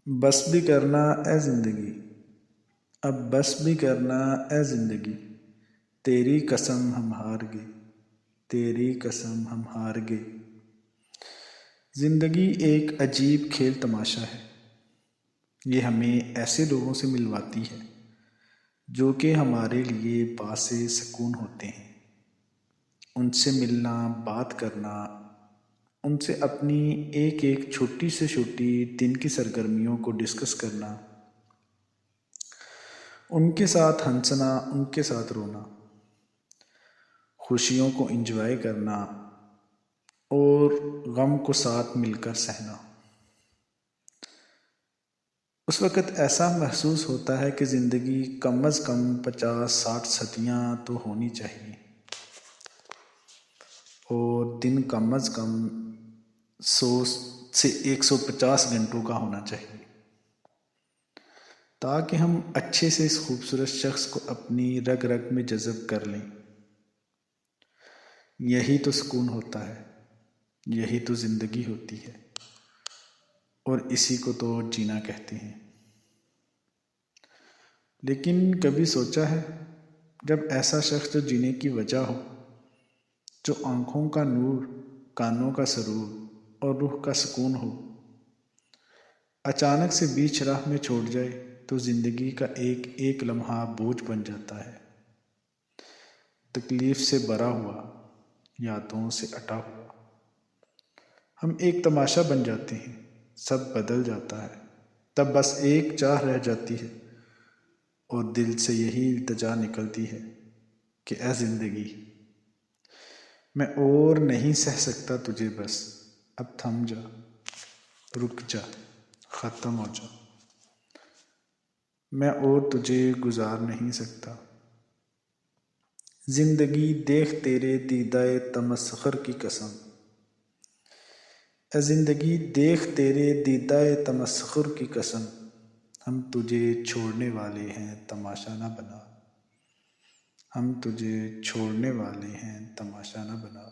بس بھی کرنا اے زندگی، اب بس بھی کرنا اے زندگی، تیری قسم ہم ہار گئے، تیری قسم ہم ہار گئے۔ زندگی ایک عجیب کھیل تماشا ہے، یہ ہمیں ایسے لوگوں سے ملواتی ہے جو کہ ہمارے لیے باعث سکون ہوتے ہیں۔ ان سے ملنا، بات کرنا، ان سے اپنی ایک ایک چھوٹی سے چھوٹی دن کی سرگرمیوں کو ڈسکس کرنا، ان کے ساتھ ہنسنا، ان کے ساتھ رونا، خوشیوں کو انجوائے کرنا اور غم کو ساتھ مل کر سہنا۔ اس وقت ایسا محسوس ہوتا ہے کہ زندگی کم از کم 50-60 صدیاں تو ہونی چاہیے، اور دن کم از کم 100 سے 150 گھنٹوں کا ہونا چاہیے، تاکہ ہم اچھے سے اس خوبصورت شخص کو اپنی رگ رگ میں جذب کر لیں۔ یہی تو سکون ہوتا ہے، یہی تو زندگی ہوتی ہے، اور اسی کو تو جینا کہتے ہیں۔ لیکن کبھی سوچا ہے، جب ایسا شخص جو جینے کی وجہ ہو، جو آنکھوں کا نور، کانوں کا سرور اور روح کا سکون ہو، اچانک سے بیچ راہ میں چھوڑ جائے تو زندگی کا ایک ایک لمحہ بوجھ بن جاتا ہے، تکلیف سے بھرا ہوا، یادوں سے اٹا ہوا۔ ہم ایک تماشا بن جاتے ہیں، سب بدل جاتا ہے، تب بس ایک چاہ رہ جاتی ہے، اور دل سے یہی التجا نکلتی ہے کہ اے زندگی، میں اور نہیں سہ سکتا تجھے، بس اب تھم جا، رک جا، ختم ہو جا، میں اور تجھے گزار نہیں سکتا۔ زندگی دیکھ تیرے دیدۂ تمسخر کی قسم، اے زندگی دیکھ تیرے دیدۂ تمسخر کی قسم، ہم تجھے چھوڑنے والے ہیں تماشا نہ بنا، ہم تجھے چھوڑنے والے ہیں تماشا نہ بنا۔